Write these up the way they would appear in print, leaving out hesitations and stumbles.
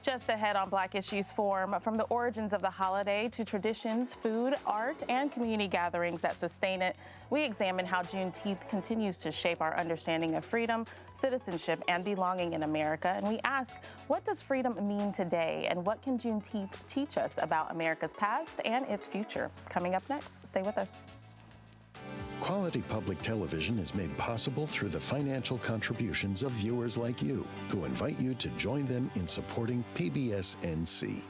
Just ahead on Black Issues Forum, from the origins of the holiday to traditions, food, art, and community gatherings that sustain it, we examine how Juneteenth continues to shape our understanding of freedom, citizenship, and belonging in America. And we ask, what does freedom mean today? And what can Juneteenth teach us about America's past and its future? Coming up next, stay with us. Quality public television is made possible through the financial contributions of viewers like you, who invite you to join them in supporting PBS NC.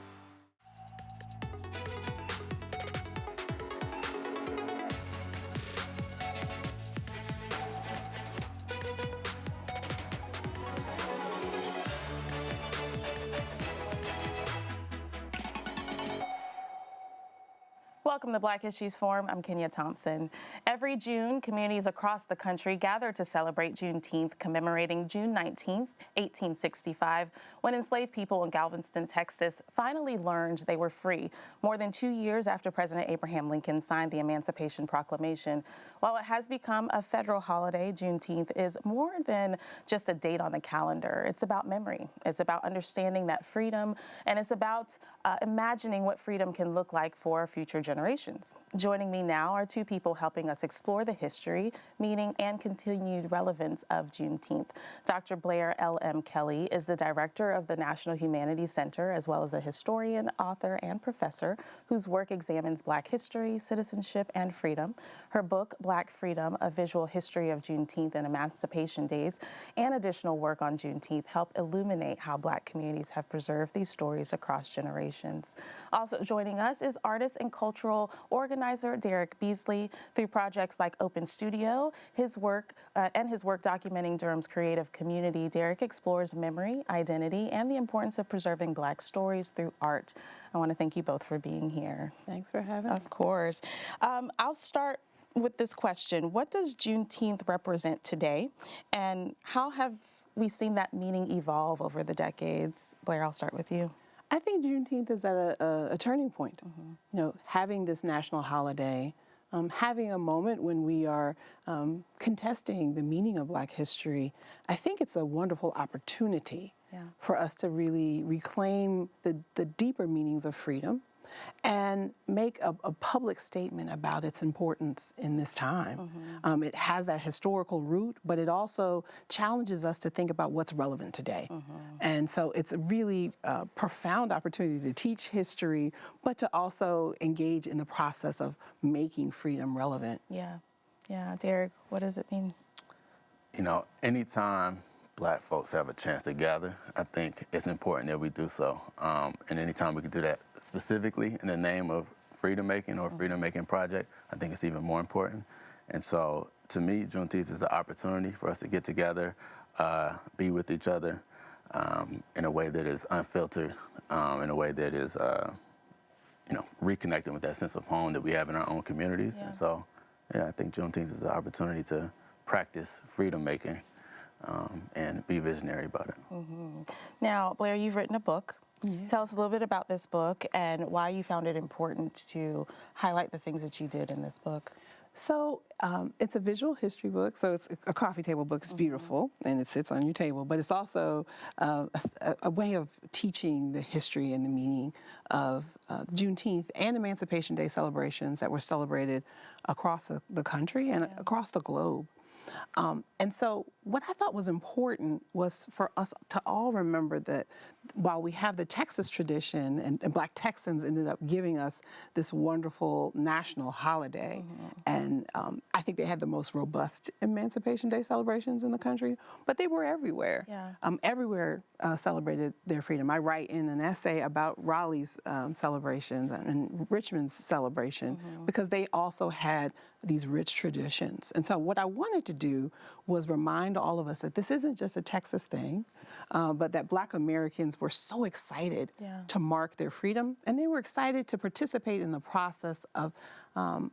Welcome to Black Issues Forum. I'm Kenia Thompson. Every June, communities across the country gather to celebrate Juneteenth, commemorating June 19th, 1865, when enslaved people in Galveston, Texas, finally learned they were free, more than 2 years after President Abraham Lincoln signed the Emancipation Proclamation. While it has become a federal holiday, Juneteenth is more than just a date on the calendar. It's about memory. It's about understanding that freedom, and it's about imagining what freedom can look like for future generations. Joining me now are two people helping us explore the history, meaning, and continued relevance of Juneteenth. Dr. Blair LM Kelley is the director of the National Humanities Center, as well as a historian, author, and professor whose work examines Black history, citizenship, and freedom. Her book, Black Freedom, A Visual History of Juneteenth and Emancipation Days, and additional work on Juneteenth help illuminate how Black communities have preserved these stories across generations. Also joining us is artist and cultural organizer Derrick Beasley. Through projects like Open Studio, his work documenting Durham's creative community, Derrick explores memory, identity, and the importance of preserving Black stories through art. I want to thank you both for being here. Thanks for having me. Of course. I'll start with this question. What does Juneteenth represent today, and how have we seen that meaning evolve over the decades? Blair, I'll start with you. I think Juneteenth is at a turning point. Mm-hmm. You know, having this national holiday, having a moment when we are contesting the meaning of Black history, I think it's a wonderful opportunity for us to really reclaim the deeper meanings of freedom and make a public statement about its importance in this time. Mm-hmm. It has that historical root, but it also challenges us to think about what's relevant today. Mm-hmm. And so it's a really profound opportunity to teach history, but to also engage in the process of making freedom relevant. Yeah. Derrick, what does it mean? You know, anytime Black folks have a chance to gather, I think it's important that we do so. And anytime we can do that specifically in the name of freedom making or freedom making project, I think it's even more important. And so to me, Juneteenth is an opportunity for us to get together, be with each other in a way that is unfiltered, in a way that is, reconnecting with that sense of home that we have in our own communities. Yeah. And so, I think Juneteenth is an opportunity to practice freedom making. And be visionary about it. Mm-hmm. Now, Blair, you've written a book. Yeah. Tell us a little bit about this book and why you found it important to highlight the things that you did in this book. So it's a visual history book, so it's a coffee table book. It's beautiful, and it sits on your table, but it's also a way of teaching the history and the meaning of Juneteenth and Emancipation Day celebrations that were celebrated across the country and across the globe. And so what I thought was important was for us to all remember that while we have the Texas tradition, and Black Texans ended up giving us this wonderful national holiday, and I think they had the most robust Emancipation Day celebrations in the country, but they were everywhere. Yeah. Everywhere celebrated their freedom. I write in an essay about Raleigh's celebrations and Richmond's celebration because they also had these rich traditions. And so what I wanted to do was remind all of us that this isn't just a Texas thing, but that Black Americans were so excited to mark their freedom, and they were excited to participate in the process of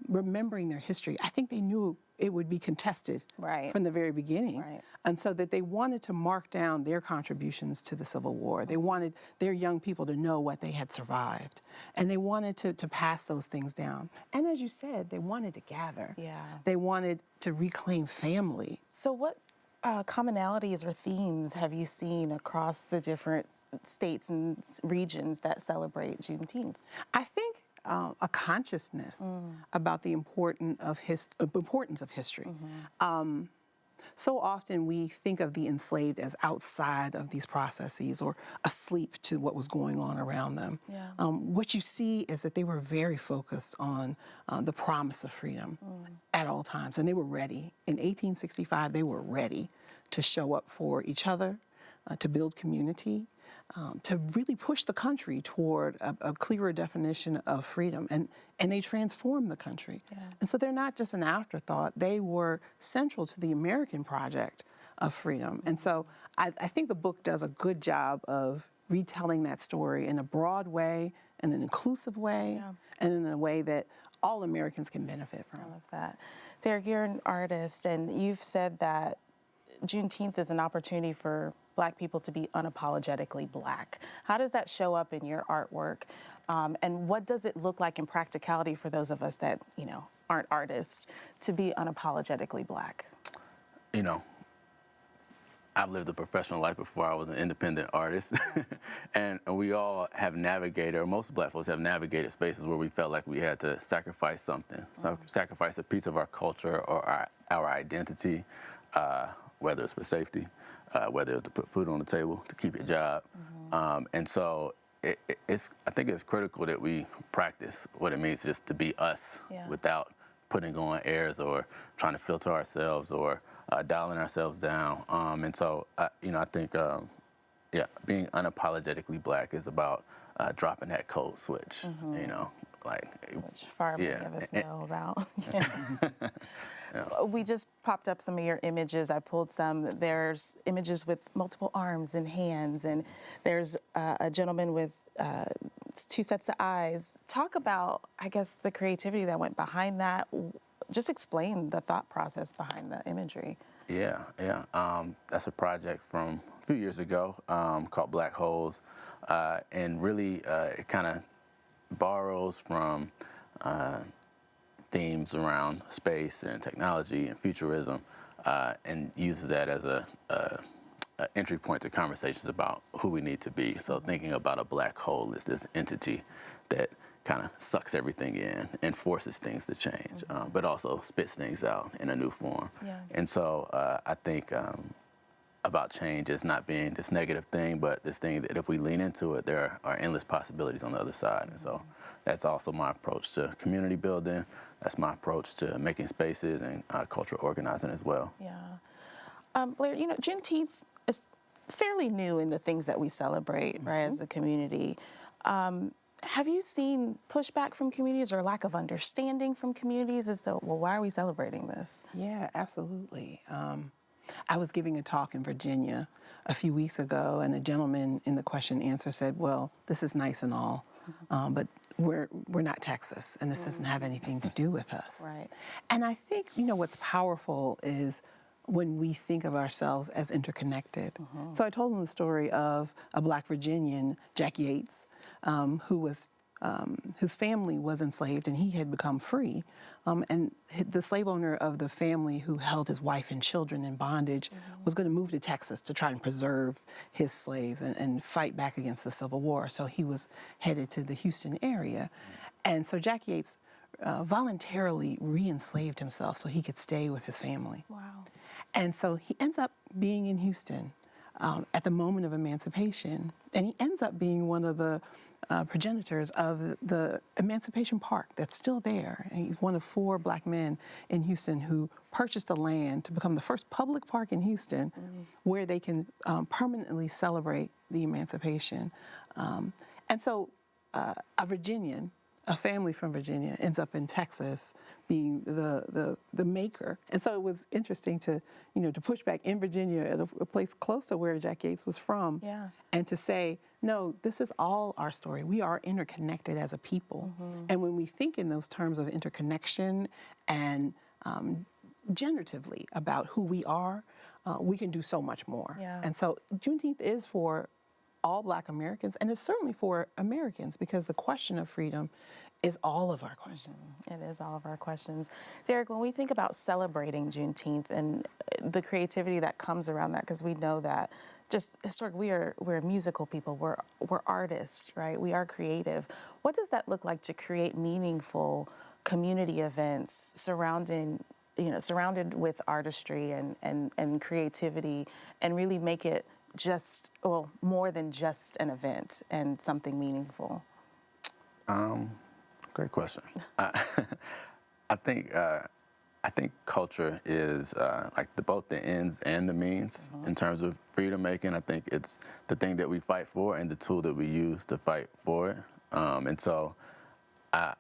remembering their history. I think they knew it would be contested from the very beginning. And so that they wanted to mark down their contributions to the Civil War. They wanted their young people to know what they had survived. And they wanted to pass those things down. And as you said, they wanted to gather. They wanted to reclaim family. So what commonalities or themes have you seen across the different states and regions that celebrate Juneteenth? I think a consciousness about the importance of history. So often we think of the enslaved as outside of these processes or asleep to what was going on around them. Yeah. What you see is that they were very focused on the promise of freedom at all times, and they were ready. In 1865, they were ready to show up for each other, to build community, to really push the country toward a clearer definition of freedom. And they transformed the country. Yeah. And so they're not just an afterthought. They were central to the American project of freedom. And so I think the book does a good job of retelling that story in a broad way, in an inclusive way, and in a way that all Americans can benefit from. I love that. Derrick, you're an artist, and you've said that Juneteenth is an opportunity for Black people to be unapologetically Black. How does that show up in your artwork? And what does it look like in practicality for those of us that, aren't artists, to be unapologetically Black? I've lived a professional life before I was an independent artist. And we all have navigated, or most Black folks have navigated spaces where we felt like we had to sacrifice something, sacrifice a piece of our culture or our identity, whether it's for safety, whether it's to put food on the table, to keep your job. And so I think it's critical that we practice what it means just to be us without putting on airs or trying to filter ourselves or dialing ourselves down. And so, I think, being unapologetically Black is about dropping that code switch, Which far many of us know about. We just popped up some of your images. I pulled some. There's images with multiple arms and hands, and there's a gentleman with two sets of eyes. Talk about, I guess, the creativity that went behind that. Just explain the thought process behind the imagery. Yeah. That's a project from a few years ago called Black Holes, and really it kind of borrows from themes around space and technology and futurism, and uses that as a entry point to conversations about who we need to be. So thinking about a black hole as this entity that kind of sucks everything in and forces things to change, but also spits things out in a new form. Yeah. And so I think about change as not being this negative thing, but this thing that if we lean into it, there are endless possibilities on the other side. And so that's also my approach to community building. That's my approach to making spaces and cultural organizing as well. Yeah. Blair, Juneteenth is fairly new in the things that we celebrate, right, as a community. Have you seen pushback from communities or lack of understanding from communities as to, well, why are we celebrating this? Yeah, absolutely. I was giving a talk in Virginia a few weeks ago, and a gentleman in the question and answer said, well, this is nice and all, but we're not Texas, and this doesn't have anything to do with us. Right. And I think, what's powerful is when we think of ourselves as interconnected. So I told him the story of a Black Virginian, Jack Yates, who was, his family was enslaved and he had become free. And the slave owner of the family who held his wife and children in bondage was going to move to Texas to try and preserve his slaves and fight back against the Civil War. So he was headed to the Houston area. And so Jack Yates voluntarily re-enslaved himself so he could stay with his family. Wow. And so he ends up being in Houston at the moment of emancipation. And he ends up being one of the progenitors of the Emancipation Park that's still there. And he's one of 4 Black men in Houston who purchased the land to become the first public park in Houston where they can permanently celebrate the emancipation. And so a Virginian, a family from Virginia, ends up in Texas being the maker. And so it was interesting to push back in Virginia at a place close to where Jack Yates was from, and to say, no, this is all our story. We are interconnected as a people. And when we think in those terms of interconnection and generatively about who we are, we can do so much more. Yeah. And so Juneteenth is for all Black Americans, and it's certainly for Americans, because the question of freedom is all of our questions. It is all of our questions. Derrick, when we think about celebrating Juneteenth and the creativity that comes around that, because we know that just historically we're musical people, we're artists, right? We are creative. What does that look like to create meaningful community events surrounded with artistry and creativity, and really make it just, well, more than just an event and something meaningful? Great question. I think culture is like both the ends and the means in terms of freedom making. I think it's the thing that we fight for and the tool that we use to fight for it. And so I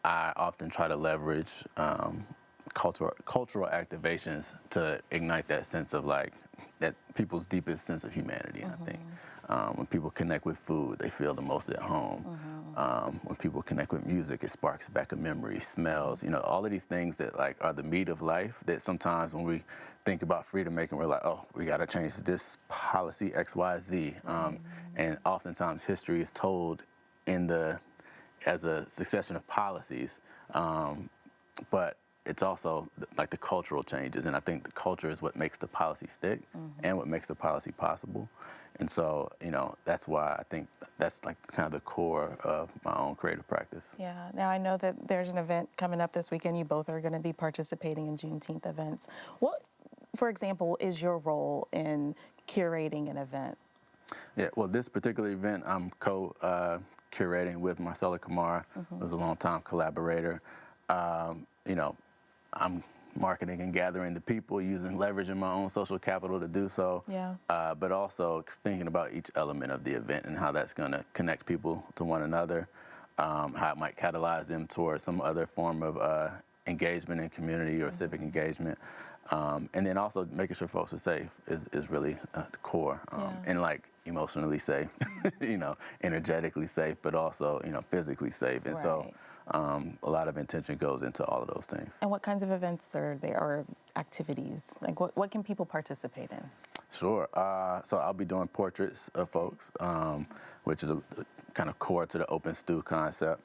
often try to leverage cultural activations to ignite that sense of like that people's deepest sense of humanity. I think when people connect with food, they feel the most at home. When people connect with music, it sparks back a memory, smells, all of these things that like are the meat of life that sometimes when we think about freedom making, we're like, oh, we got to change this policy X, Y, Z. And oftentimes history is told as a succession of policies. But it's also like the cultural changes, and I think the culture is what makes the policy stick and what makes the policy possible. And so, that's why I think that's like kind of the core of my own creative practice. Yeah. Now I know that there's an event coming up this weekend. You both are going to be participating in Juneteenth events. What, for example, is your role in curating an event? Yeah. Well, this particular event, I'm curating with Marcella Kamara, who's a longtime collaborator. I'm marketing and gathering the people, leveraging my own social capital to do so. Yeah. But also thinking about each element of the event and how that's going to connect people to one another, how it might catalyze them towards some other form of engagement in community or civic engagement. And then also making sure folks are safe is really the core. And like emotionally safe, energetically safe, but also, physically safe. And so a lot of intention goes into all of those things. And what kinds of events are there, or activities? Like what can people participate in? Sure. So I'll be doing portraits of folks, which is a kind of core to the open stew concept.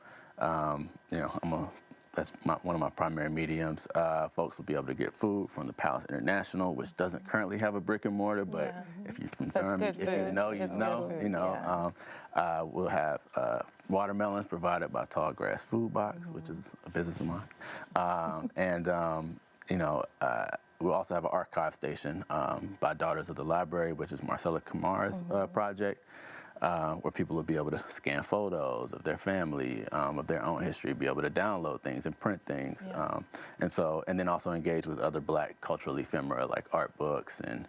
That's one of my primary mediums. Folks will be able to get food from the Palace International, which doesn't currently have a brick and mortar, but if you're from Durham, if you know. We'll have watermelons provided by Tallgrass Food Box, which is a business of mine. We'll also have an archive station by Daughters of the Library, which is Marcella Kamara's project. Where people will be able to scan photos of their family, of their own history, be able to download things and print things. And then also engage with other Black cultural ephemera like art books. And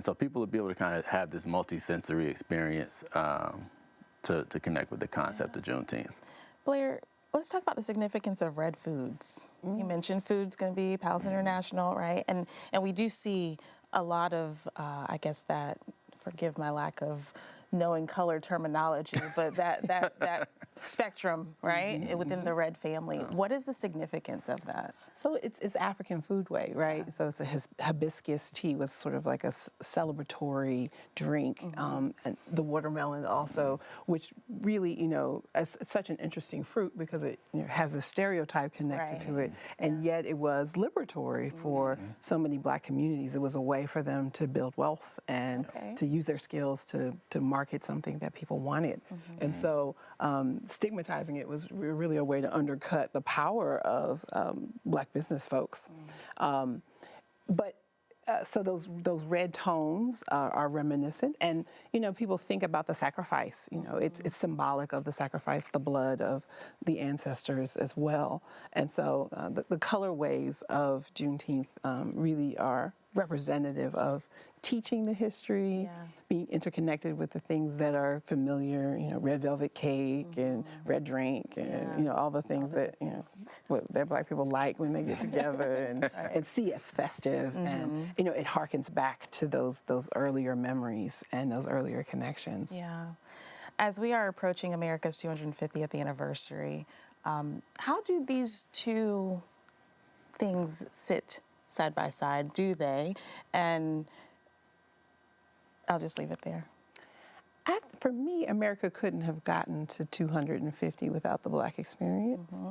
so people will be able to kind of have this multi-sensory experience to connect with the concept of Juneteenth. Blair, let's talk about the significance of red foods. You mentioned food's going to be Palace International, right? And we do see a lot of, forgive my lack of knowing color terminology, but that spectrum, right, within the red family. What is the significance of that? So it's African foodway, right? So it's a hibiscus tea was sort of like a celebratory drink, and the watermelon also, which really, it's such an interesting fruit because it has a stereotype connected to it, and yet it was liberatory for so many Black communities. It was a way for them to build wealth and to use their skills to market something that people wanted. And so stigmatizing it was really a way to undercut the power of Black business folks. So those red tones are reminiscent, and people think about the sacrifice. It's symbolic of the sacrifice, the blood of the ancestors as well. And so the colorways of Juneteenth really are representative of teaching the history, being interconnected with the things that are familiar, red velvet cake and red drink and, all the things that Black people like when they get together and see as festive. And, it harkens back to those earlier memories and those earlier connections. Yeah. As we are approaching America's 250th anniversary, how do these two things sit side by side? Do they? And I'll just leave it there. For me, America couldn't have gotten to 250 without the Black experience.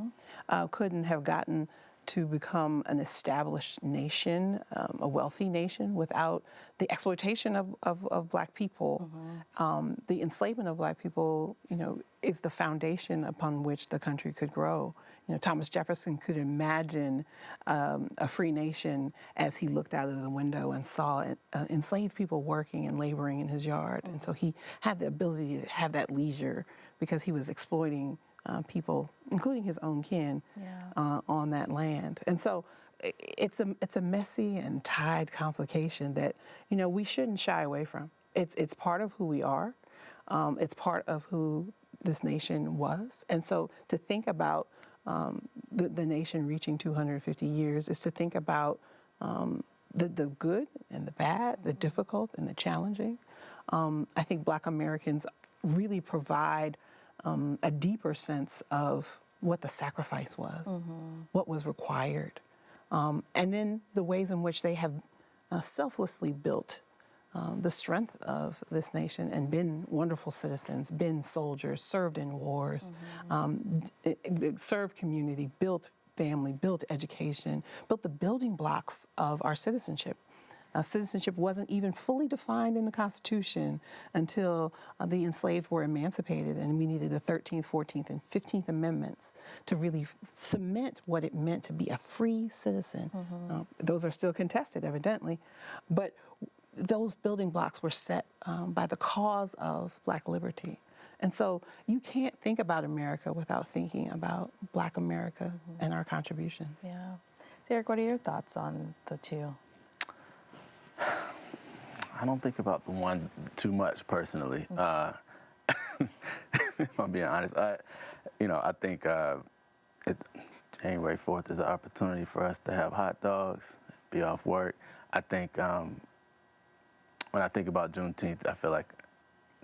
Couldn't have gotten to become an established nation, a wealthy nation, without the exploitation of Black people. The enslavement of Black people, is the foundation upon which the country could grow. Thomas Jefferson could imagine a free nation as he looked out of the window and saw enslaved people working and laboring in his yard. And so he had the ability to have that leisure because he was exploiting people, including his own kin, on that land. And so it's a messy and tied complication that, we shouldn't shy away from. It's part of who we are. It's part of who this nation was. And so to think about the nation reaching 250 years is to think about the good and the bad, the difficult and the challenging. I think Black Americans really provide a deeper sense of what the sacrifice was, what was required, and then the ways in which they have selflessly built the strength of this nation and been wonderful citizens, been soldiers, served in wars, served community, built family, built education, built the building blocks of our citizenship. Citizenship wasn't even fully defined in the Constitution until the enslaved were emancipated, and we needed the 13th, 14th, and 15th Amendments to really cement what it meant to be a free citizen. Those are still contested, evidently, but those building blocks were set by the cause of Black liberty. And so you can't think about America without thinking about Black America and our contributions. Yeah. Derrick, what are your thoughts on the two? I don't think about the one too much personally. If I'm being honest, I think January 4th is an opportunity for us to have hot dogs, be off work. I think when I think about Juneteenth, I feel like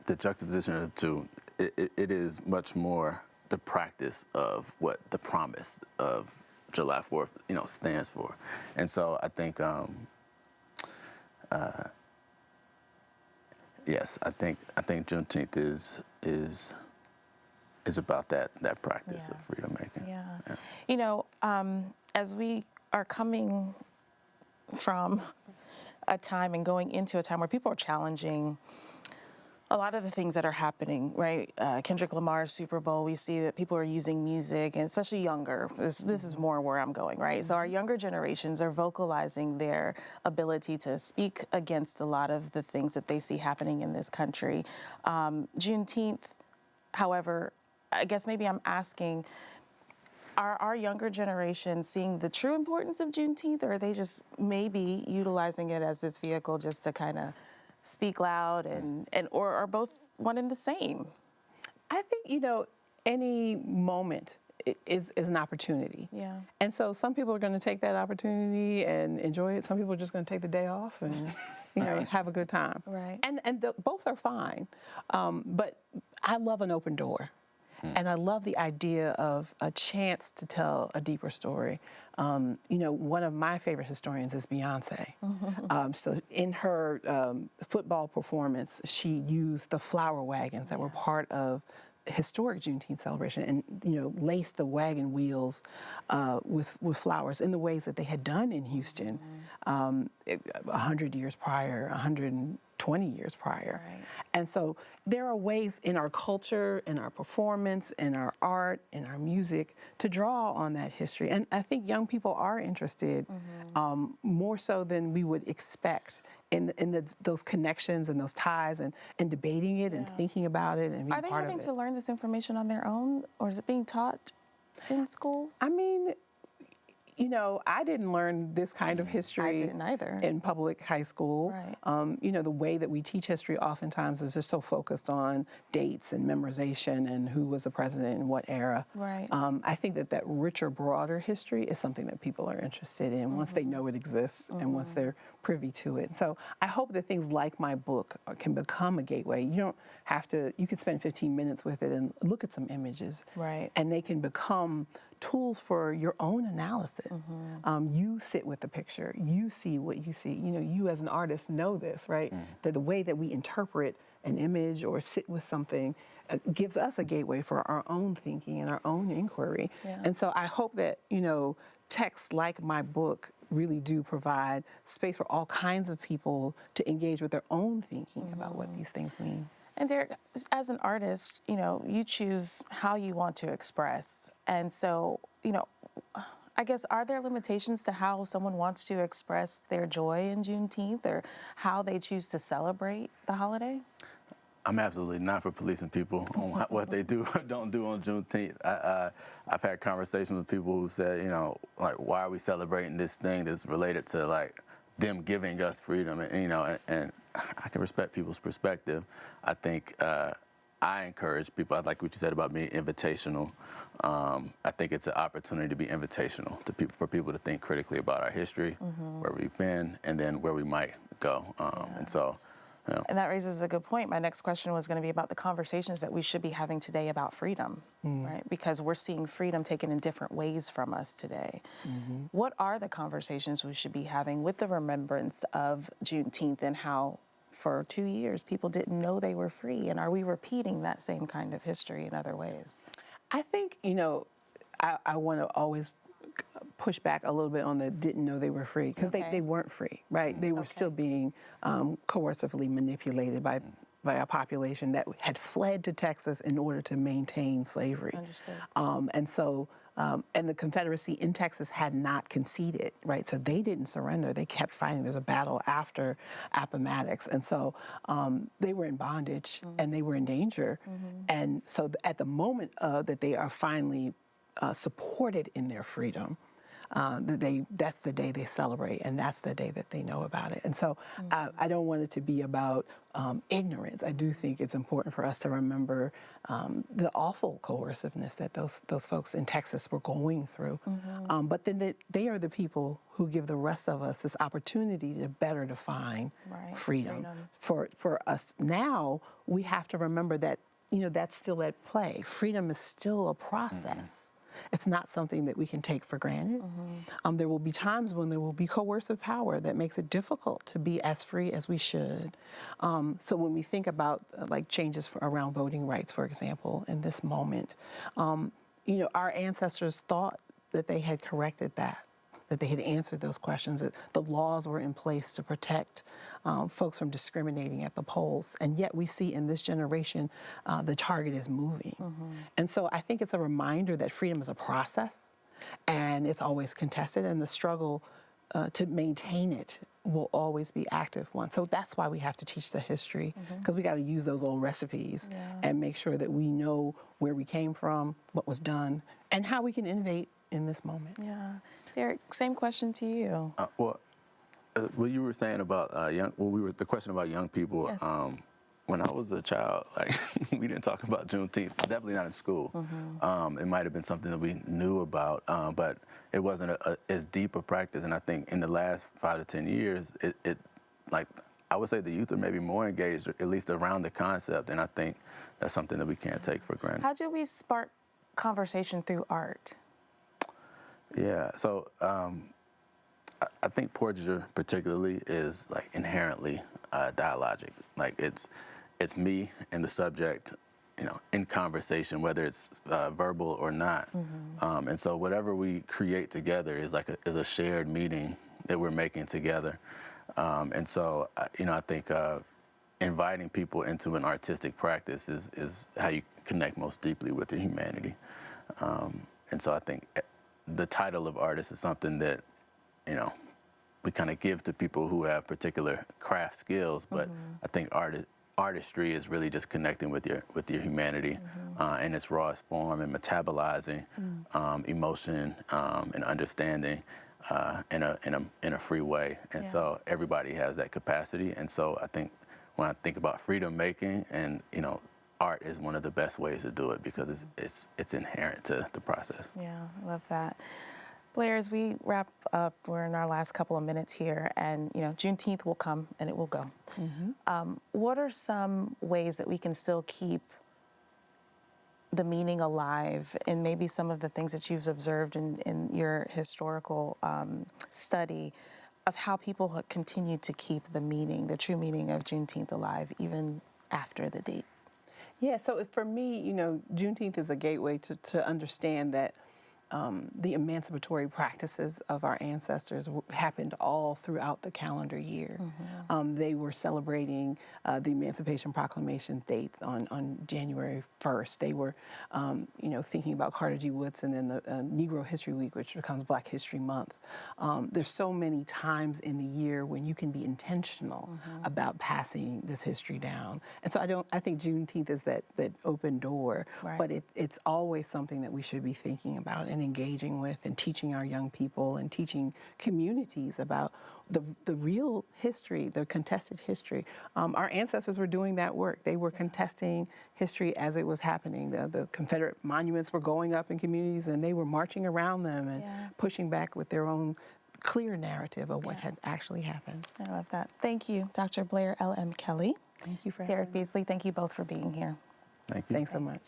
the juxtaposition of the two, it is much more the practice of what the promise of July 4th, stands for. And so I think, yes, I think Juneteenth is about that practice of freedom making. Yeah. As we are coming from a time and going into a time where people are challenging a lot of the things that are happening, right? Kendrick Lamar's Super Bowl, we see that people are using music, and especially younger. This is more where I'm going, right? So our younger generations are vocalizing their ability to speak against a lot of the things that they see happening in this country. Juneteenth, however, I guess maybe I'm asking, are our younger generation seeing the true importance of Juneteenth, or are they just maybe utilizing it as this vehicle just to kind of speak loud or are both one and the same? I think, any moment is an opportunity. Yeah. And so some people are going to take that opportunity and enjoy it. Some people are just going to take the day off and, have a good time. Right. And both are fine. But I love an open door. And I love the idea of a chance to tell a deeper story. One of my favorite historians is Beyonce. So in her football performance, she used the flower wagons that were part of historic Juneteenth celebration and, laced the wagon wheels with flowers in the ways that they had done in Houston 100 years prior, 120 years prior. Right. And so there are ways in our culture, in our performance, in our art, in our music to draw on that history. And I think young people are interested more so than we would expect in those connections and those ties and debating it and thinking about it and being part of it. Are they having to learn this information on their own, or is it being taught in schools? I mean, I didn't learn this kind of history. I didn't either. In public high school. Right. The way that we teach history oftentimes is just so focused on dates and memorization and who was the president in what era. Right. I think that richer, broader history is something that people are interested in once they know it exists and once they're privy to it. So I hope that things like my book can become a gateway. You don't have to, you can spend 15 minutes with it and look at some images. Right. And they can become tools for your own analysis. You sit with the picture. You see what you see. You as an artist know this, right? That the way that we interpret an image or sit with something gives us a gateway for our own thinking and our own inquiry. Yeah. And so I hope that, you know, texts like my book really do provide space for all kinds of people to engage with their own thinking about what these things mean. And Derrick, as an artist, you know, you choose how you want to express. And so, you know, I guess, are there limitations to how someone wants to express their joy in Juneteenth or how they choose to celebrate the holiday? I'm absolutely not for policing people on what they do or don't do on Juneteenth. I've had conversations with people who said, you know, like, why are we celebrating this thing that's related to, like, them giving us freedom? And you know, and I can respect people's perspective. I think I encourage people, I like what you said about being invitational. I think it's an opportunity to be invitational to people, for people to think critically about our history, where we've been, and then where we might go. And so, yeah. And that raises a good point. My next question was going to be about the conversations that we should be having today about freedom, right? Because we're seeing freedom taken in different ways from us today. What are the conversations we should be having with the remembrance of Juneteenth and how for 2 years people didn't know they were free? And are we repeating that same kind of history in other ways? I think, you know, I want to always push back a little bit on the didn't know they were free, because they weren't free, right? They were still being coercively manipulated by a population that had fled to Texas in order to maintain slavery. Understood. And so, and the Confederacy in Texas had not conceded, right? So they didn't surrender. They kept fighting. There's a battle after Appomattox. And so they were in bondage and they were in danger. And so at the moment that they are finally supported in their freedom, that's the day they celebrate, and that's the day that they know about it. And so I don't want it to be about ignorance. I do think it's important for us to remember the awful coerciveness that those folks in Texas were going through. But then they are the people who give the rest of us this opportunity to better define freedom. For us now, we have to remember that, you know, that's still at play. Freedom is still a process. It's not something that we can take for granted. There will be times when there will be coercive power that makes it difficult to be as free as we should. So when we think about like changes around voting rights, for example, in this moment, you know, our ancestors thought that they had corrected that they had answered those questions, that the laws were in place to protect folks from discriminating at the polls. And yet we see in this generation, the target is moving. And so I think it's a reminder that freedom is a process and it's always contested, and the struggle to maintain it will always be active one. So that's why we have to teach the history, because we got to use those old recipes and make sure that we know where we came from, what was done, and how we can innovate in this moment. Yeah. Derrick, same question to you. What you were saying about the question about young people. Yes. When I was a child, like we didn't talk about Juneteenth. Definitely not in school. It might have been something that we knew about, but it wasn't as deep a practice. And I think in the last 5 to 10 years, it like I would say the youth are maybe more engaged, at least around the concept. And I think that's something that we can't take for granted. How do we spark conversation through art? Yeah, so I think portraiture particularly is like inherently dialogic. Like it's me and the subject, you know, in conversation, whether it's verbal or not. And so whatever we create together is like is a shared meaning that we're making together. And so you know, I think inviting people into an artistic practice is how you connect most deeply with your humanity. And so I think the title of artist is something that, you know, we kind of give to people who have particular craft skills, but I think artistry is really just connecting with your humanity in its rawest form, and metabolizing emotion and understanding in a free way. And so everybody has that capacity. And so I think when I think about freedom making, and you know, art is one of the best ways to do it, because it's inherent to the process. Yeah, I love that. Blair, as we wrap up, we're in our last couple of minutes here, and you know, Juneteenth will come and it will go. What are some ways that we can still keep the meaning alive, and maybe some of the things that you've observed in your historical study of how people continue to keep the meaning, the true meaning of Juneteenth alive, even after the date? Yeah, so for me, Juneteenth is a gateway to understand that the emancipatory practices of our ancestors happened all throughout the calendar year. They were celebrating the Emancipation Proclamation dates on January 1st. They were, thinking about Carter G. Woodson and the Negro History Week, which becomes Black History Month. There's so many times in the year when you can be intentional about passing this history down. And so I think Juneteenth is that open door, Right. but it's always something that we should be thinking about and engaging with and teaching our young people and teaching communities about the real history, the contested history. Our ancestors were doing that work. They were contesting history as it was happening. The Confederate monuments were going up in communities and they were marching around them and pushing back with their own clear narrative of what had actually happened. I love that. Thank you, Dr. Blair LM Kelley. Thank you for Derrick having me. Beasley, thank you both for being here. Thank you. Thanks so much.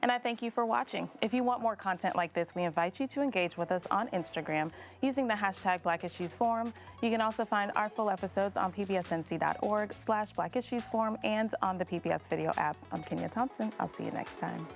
And I thank you for watching. If you want more content like this, we invite you to engage with us on Instagram using the hashtag Black Issues Forum. You can also find our full episodes on pbsnc.org/Black Issues Forum and on the PBS video app. I'm Kenia Thompson. I'll see you next time.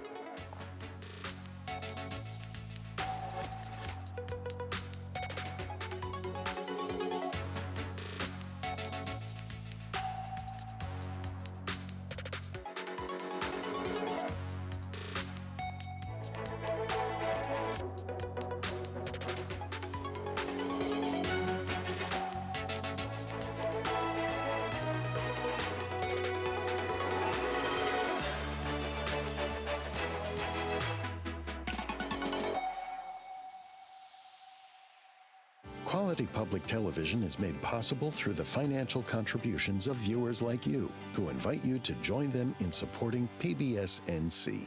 Quality public television is made possible through the financial contributions of viewers like you, who invite you to join them in supporting PBS NC.